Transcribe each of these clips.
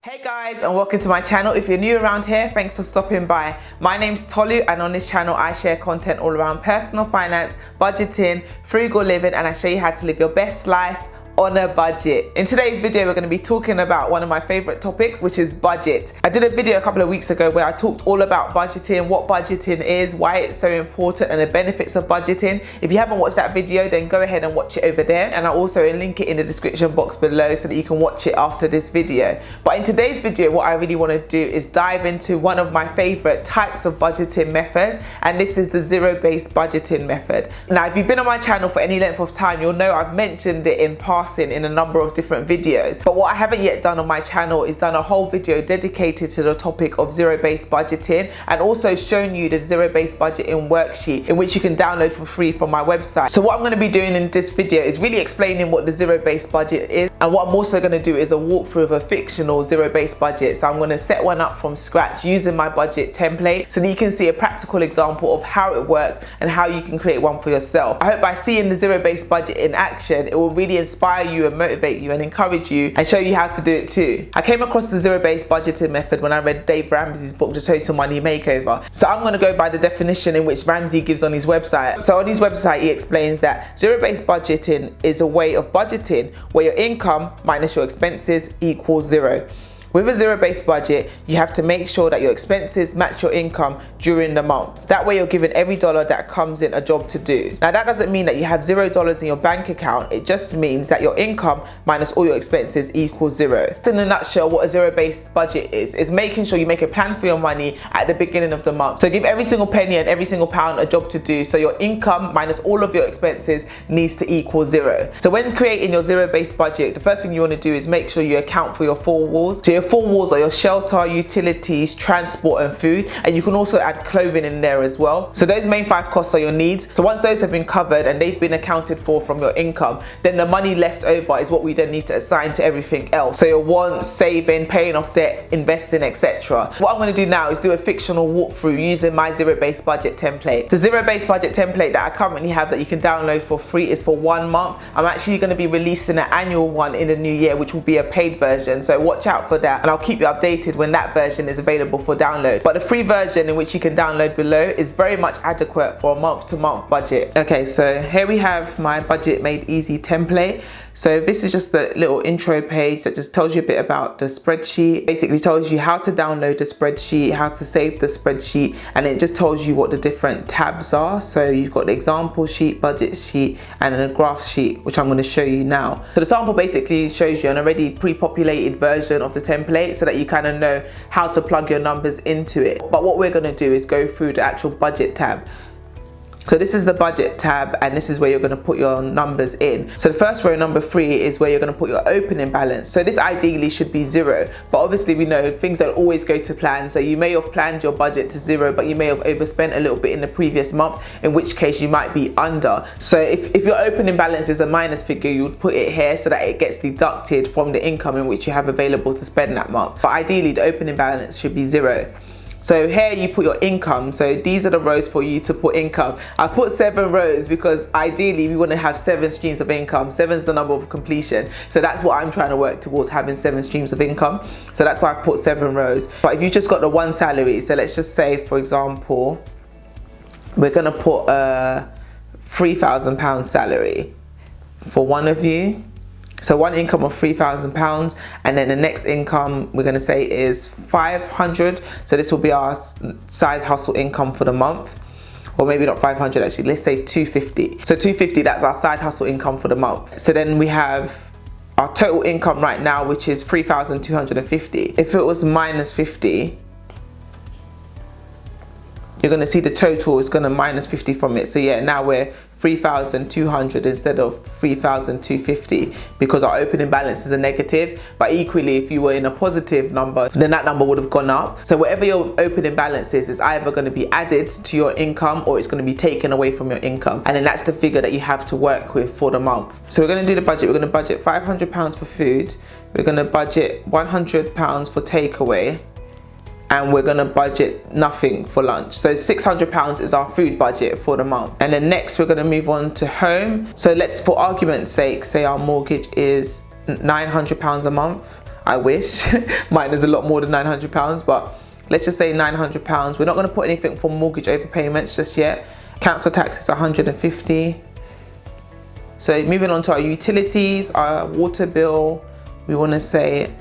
Hey guys, and welcome to my channel. If you're new around here, thanks for stopping by. My name's Tolu, and on this channel I share content all around personal finance, budgeting, frugal living, and I show you how to live your best life on a budget. In today's video we're going to be talking about one of my favorite topics, which is budget. I did a video a couple of weeks ago where I talked all about budgeting, what budgeting is, why it's so important, and the benefits of budgeting. If you haven't watched that video, then go ahead and watch it over there, and I'll also link it in the description box below so that you can watch it after this video. But in today's video, what I really want to do is dive into one of my favorite types of budgeting methods, and this is the zero-based budgeting method. Now, if you've been on my channel for any length of time, you'll know I've mentioned it in passing in a number of different videos, but what I haven't yet done on my channel is done a whole video dedicated to the topic of zero-based budgeting, and also shown you the zero-based budgeting worksheet in which you can download for free from my website. So what I'm going to be doing in this video is really explaining what the zero-based budget is, and what I'm also going to do is a walkthrough of a fictional zero-based budget. So I'm going to set one up from scratch using my budget template so that you can see a practical example of how it works and how you can create one for yourself. I hope by seeing the zero-based budget in action, it will really inspire you and motivate you and encourage you and show you how to do it too. I came across the zero-based budgeting method when I read Dave Ramsey's book, The Total Money Makeover. So I'm going to go by the definition in which Ramsey gives on his website. So on his website he explains that zero-based budgeting is a way of budgeting where your income minus your expenses equals zero. With a zero-based budget, you have to make sure that your expenses match your income during the month. That way you're given every dollar that comes in a job to do. Now that doesn't mean that you have $0 in your bank account, it just means that your income minus all your expenses equals zero. In a nutshell, what a zero-based budget is making sure you make a plan for your money at the beginning of the month. So give every single penny and every single pound a job to do, so your income minus all of your expenses needs to equal zero. So when creating your zero-based budget, the first thing you want to do is make sure you account for your four walls. So your four walls are your shelter, utilities, transport and food, and you can also add clothing in there as well. So those main 5 costs are your needs. So once those have been covered and they've been accounted for from your income, then the money left over is what we then need to assign to everything else. So your wants, saving, paying off debt, investing, etc. What I'm going to do now is do a fictional walkthrough using my zero-based budget template. The zero-based budget template that I currently have that you can download for free is for 1 month. I'm actually going to be releasing an annual one in the new year, which will be a paid version, so watch out for that, and I'll keep you updated when that version is available for download. But the free version, in which you can download below, is very much adequate for a month-to-month budget. Okay, so here we have my budget made easy template. So this is just the little intro page that just tells you a bit about the spreadsheet. Basically tells you how to download the spreadsheet, how to save the spreadsheet, and it just tells you what the different tabs are. So you've got the example sheet, budget sheet, and then a graph sheet, which I'm going to show you now. So the sample basically shows you an already pre-populated version of the template so that you kind of know how to plug your numbers into it. But what we're going to do is go through the actual budget tab. So this is the budget tab, and this is where you're going to put your numbers in. So the first row, number 3, is where you're going to put your opening balance. So this ideally should be 0, but obviously we know things don't always go to plan. So you may have planned your budget to 0, but you may have overspent a little bit in the previous month, in which case you might be under. So if your opening balance is a minus figure, you would put it here so that it gets deducted from the income in which you have available to spend that month. But ideally the opening balance should be 0. So here you put your income. So these are the rows for you to put income. I put 7 rows because ideally we want to have 7 streams of income. 7 is the number of completion. So that's what I'm trying to work towards, having 7 streams of income. So that's why I put 7 rows. But if you just got the one salary, so let's just say, for example, we're going to put a £3,000 salary for one of you. So one income of £3,000, and then the next income we're going to say is 500. So this will be our side hustle income for the month, or maybe not 500 actually, let's say 250. So 250, that's our side hustle income for the month. So then we have our total income right now, which is 3,250. If it was minus 50, you're going to see the total is going to minus 50 from it. So yeah, now we're 3,200 instead of 3,250 because our opening balance is a negative. But equally, if you were in a positive number, then that number would have gone up. So whatever your opening balance is either going to be added to your income or it's going to be taken away from your income. And then that's the figure that you have to work with for the month. So we're going to do the budget. We're going to budget £500 for food. We're going to budget £100 for takeaway. And we're gonna budget nothing for lunch. So £600 is our food budget for the month. And then next we're gonna move on to home. So let's, for argument's sake, say our mortgage is £900 a month. I wish. Mine is a lot more than £900, but let's just say £900. We're not going to put anything for mortgage overpayments just yet. Council tax is 150. So moving on to our utilities, our water bill, we want to say,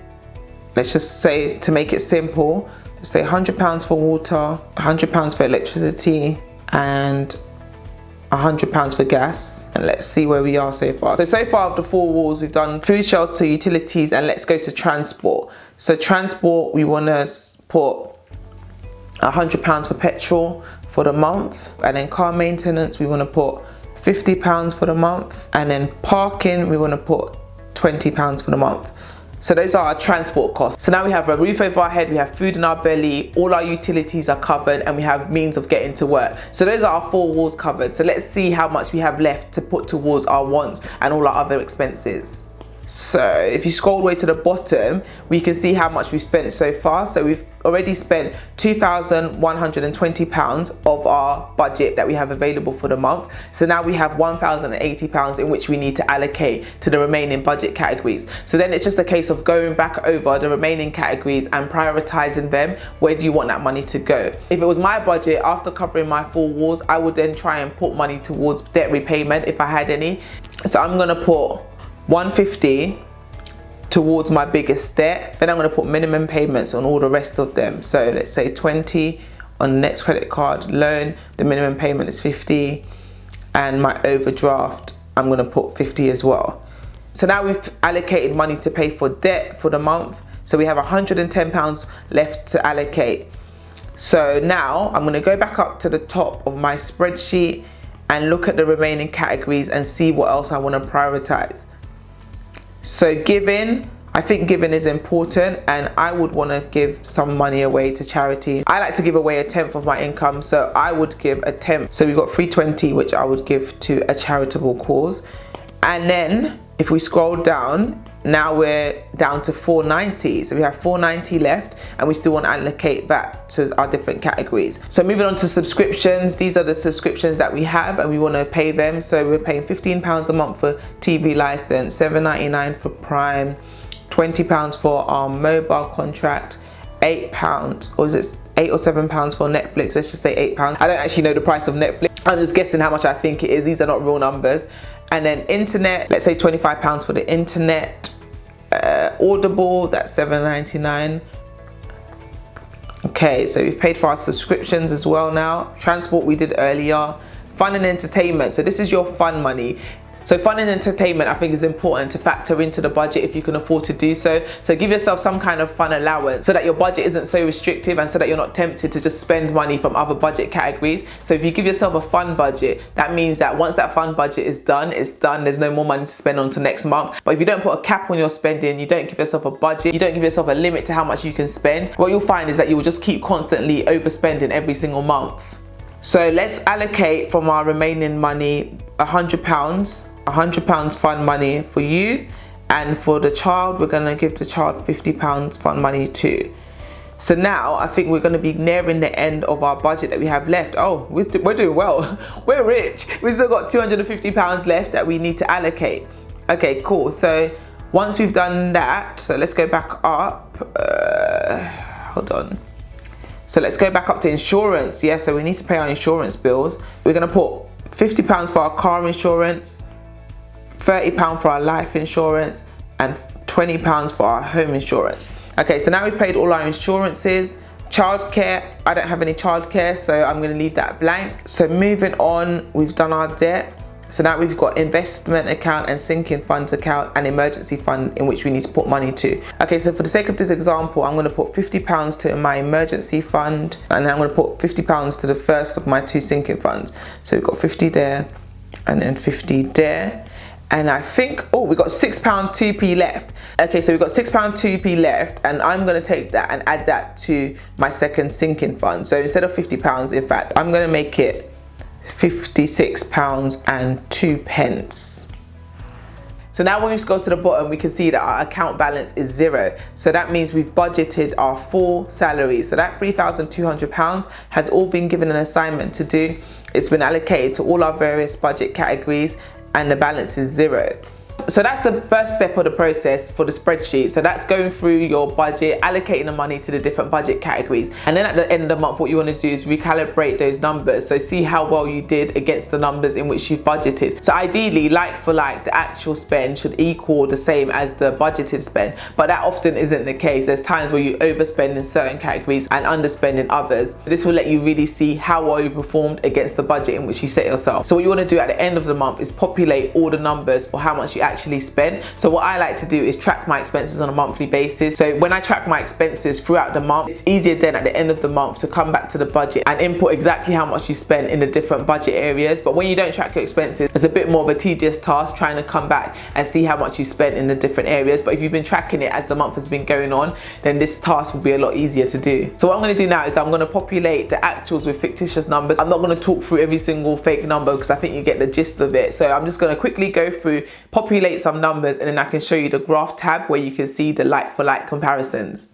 let's just say, to make it simple, let's say £100 for water, £100 for electricity, and £100 for gas. And let's see where we are so far. So far of the 4 walls, we've done food, shelter, utilities, and let's go to transport. So transport, we want to put £100 for petrol for the month, and then car maintenance, we want to put £50 for the month, and then parking, we want to put £20 for the month. So those are our transport costs. So now we have a roof over our head, we have food in our belly, all our utilities are covered, and we have means of getting to work. So those are our 4 walls covered. So let's see how much we have left to put towards our wants and all our other expenses. So if you scroll all the way to the bottom, we can see how much we've spent so far. So we've already spent £2,120 of our budget that we have available for the month. So now we have £1,080 in which we need to allocate to the remaining budget categories. So then it's just a case of going back over the remaining categories and prioritizing them. Where do you want that money to go? If it was my budget, after covering my 4 walls, I would then try and put money towards debt repayment if I had any. So I'm gonna put 150 towards my biggest debt. Then I'm going to put minimum payments on all the rest of them. So let's say 20 on the next credit card loan, the minimum payment is 50, and my overdraft, I'm going to put 50 as well. So now we've allocated money to pay for debt for the month. So we have £110 left to allocate. So now I'm going to go back up to the top of my spreadsheet and look at the remaining categories and see what else I want to prioritize. So giving, I think giving is important, and I would want to give some money away to charity. I like to give away 1/10 of my income, so I would give 1/10. So we've got 320, which I would give to a charitable cause. And then if we scroll down, now we're down to 490. So we have 490 left, and we still want to allocate that to our different categories. So moving on to subscriptions, these are the subscriptions that we have and we want to pay them. So we're paying £15 a month for TV license, £7.99 for Prime, £20 for our mobile contract, £8, or is it £8 or £7 for Netflix? Let's just say £8. I don't actually know the price of Netflix. I'm just guessing how much I think it is. These are not real numbers. And then internet, let's say £25 for the internet. Audible, that's £7.99. Okay, so we've paid for our subscriptions as well now. Transport we did earlier. Fun and entertainment, so this is your fun money. So fun and entertainment, I think, is important to factor into the budget if you can afford to do so. So give yourself some kind of fun allowance so that your budget isn't so restrictive and so that you're not tempted to just spend money from other budget categories. So if you give yourself a fun budget, that means that once that fun budget is done, it's done. There's no more money to spend on to next month. But if you don't put a cap on your spending, you don't give yourself a budget, you don't give yourself a limit to how much you can spend, what you'll find is that you will just keep constantly overspending every single month. So let's allocate from our remaining money £100. £100 fund money for you, and for the child we're going to give the child £50 fund money too. So now I think we're going to be nearing the end of our budget that we have left. Oh, we're doing well. We're rich. We've still got £250 left that we need to allocate. Okay, cool. So once we've done that, so let's go back up. Hold on. So let's go back up to insurance. Yeah, so we need to pay our insurance bills. We're going to put £50 for our car insurance, £30 for our life insurance, and £20 for our home insurance. Okay, so now we've paid all our insurances. Childcare, I don't have any childcare, so I'm going to leave that blank. So moving on, we've done our debt. So now we've got investment account and sinking funds account and emergency fund in which we need to put money to. Okay, so for the sake of this example, I'm going to put £50 to my emergency fund, and then I'm going to put £50 to the first of my 2 sinking funds. So we've got 50 there and then 50 there. And I think, oh, we got £6 2p left. Okay, so we've got £6 2p left, and I'm gonna take that and add that to my second sinking fund. So instead of £50, in fact, I'm gonna make it £56 and 2 pence. So now when we scroll to the bottom, we can see that our account balance is 0. So that means we've budgeted our full salary. So that £3,200 has all been given an assignment to do. It's been allocated to all our various budget categories, and the balance is 0. So that's the first step of the process for the spreadsheet. So that's going through your budget, allocating the money to the different budget categories. And then at the end of the month, what you want to do is recalibrate those numbers. So see how well you did against the numbers in which you've budgeted. So ideally, like for like, the actual spend should equal the same as the budgeted spend. But that often isn't the case. There's times where you overspend in certain categories and underspend in others. This will let you really see how well you performed against the budget in which you set yourself. So what you want to do at the end of the month is populate all the numbers for how much you actually spend. So what I like to do is track my expenses on a monthly basis. So when I track my expenses throughout the month, it's easier then at the end of the month to come back to the budget and input exactly how much you spend in the different budget areas. But when you don't track your expenses, it's a bit more of a tedious task trying to come back and see how much you spent in the different areas. But if you've been tracking it as the month has been going on, then this task will be a lot easier to do. So what I'm going to do now is I'm going to populate the actuals with fictitious numbers. I'm not going to talk through every single fake number because I think you get the gist of it. So I'm just going to quickly go through, populate some numbers, and then I can show you the graph tab where you can see the like for like comparisons.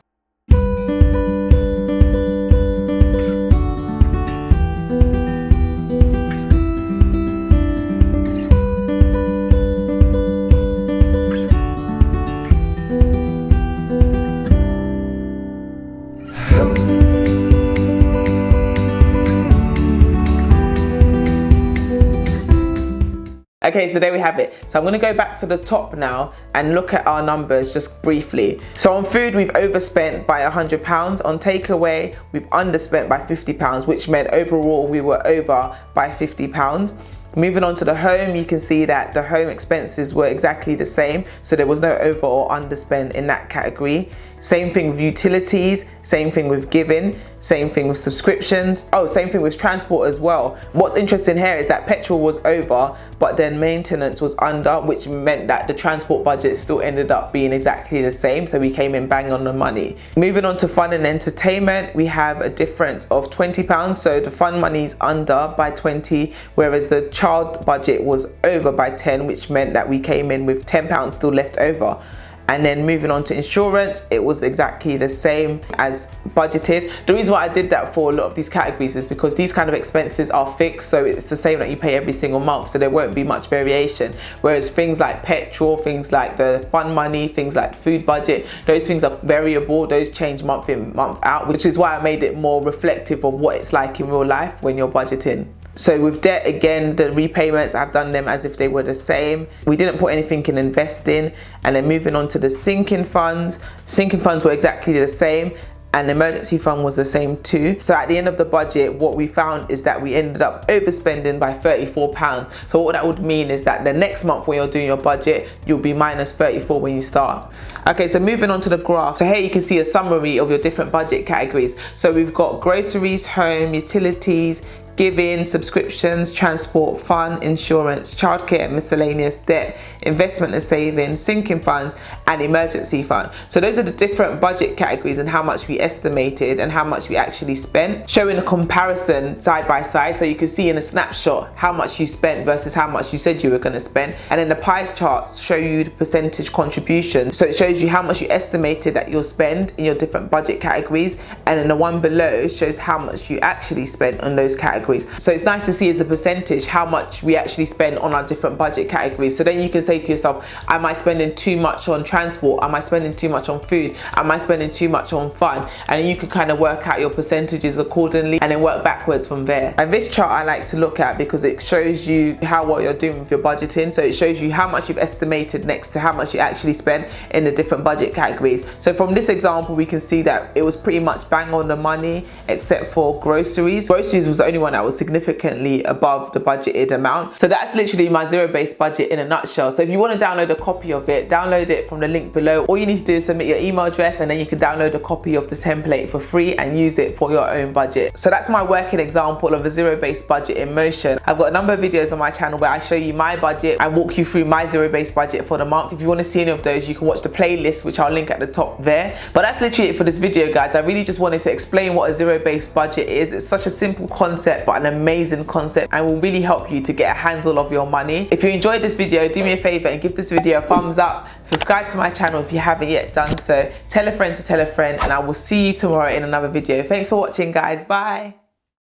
Okay, so there we have it. So I'm going to go back to the top now and look at our numbers just briefly. So on food, we've overspent by £100. On takeaway, we've underspent by £50, which meant overall we were over by £50. Moving on to the home, you can see that the home expenses were exactly the same. So there was no over or underspend in that category. Same thing with utilities, same thing with giving, same thing with subscriptions. Oh, same thing with transport as well. What's interesting here is that petrol was over, but then maintenance was under, which meant that the transport budget still ended up being exactly the same. So we came in bang on the money. Moving on to fun and entertainment, we have a difference of £20. So the fun money is under by 20, whereas the child budget was over by 10, which meant that we came in with £10 still left over. And then moving on to insurance, it was exactly the same as budgeted. The reason why I did that for a lot of these categories is because these kind of expenses are fixed, so it's the same that you pay every single month, so there won't be much variation. Whereas things like petrol, things like the fund money, things like food budget, those things are variable, those change month in, month out, which is why I made it more reflective of what it's like in real life when you're budgeting. So with debt, again, the repayments, I've done them as if they were the same. We didn't put anything in investing. And then moving on to the sinking funds. Sinking funds were exactly the same, and the emergency fund was the same too. So at the end of the budget, what we found is that we ended up overspending by £34. So what that would mean is that the next month when you're doing your budget, you'll be minus 34 when you start. Okay, so moving on to the graph. So here you can see a summary of your different budget categories. So we've got groceries, home, utilities, giving, subscriptions, transport, fun, insurance, childcare, miscellaneous, debt, investment and saving, sinking funds, and emergency fund. So those are the different budget categories and how much we estimated and how much we actually spent, showing a comparison side by side. So you can see in a snapshot how much you spent versus how much you said you were going to spend. And then the pie charts show you the percentage contribution. So it shows you how much you estimated that you'll spend in your different budget categories. And then the one below shows how much you actually spent on those categories. So it's nice to see as a percentage how much we actually spend on our different budget categories. So then you can say to yourself, am I spending too much on transport? Am I spending too much on food? Am I spending too much on fun? And then you can kind of work out your percentages accordingly and then work backwards from there. And this chart I like to look at because it shows you how well you're doing with your budgeting. So it shows you how much you've estimated next to how much you actually spend in the different budget categories. So from this example, we can see that it was pretty much bang on the money except for groceries. Groceries was the only one that was significantly above the budgeted amount. So that's literally my zero-based budget in a nutshell. So if you want to download a copy of it, download it from the link below. All you need to do is submit your email address and then you can download a copy of the template for free and use it for your own budget. So that's my working example of a zero-based budget in motion. I've got a number of videos on my channel where I show you my budget and walk you through my zero-based budget for the month. If you want to see any of those, you can watch the playlist, which I'll link at the top there. But that's literally it for this video, guys. I really just wanted to explain what a zero-based budget is. It's such a simple concept, but an amazing concept, and will really help you to get a handle of your money. If you enjoyed this video, do me a favor and give this video a thumbs up. Subscribe to my channel if you haven't yet done so. Tell a friend to tell a friend, and I will see you tomorrow in another video. Thanks for watching, guys. Bye.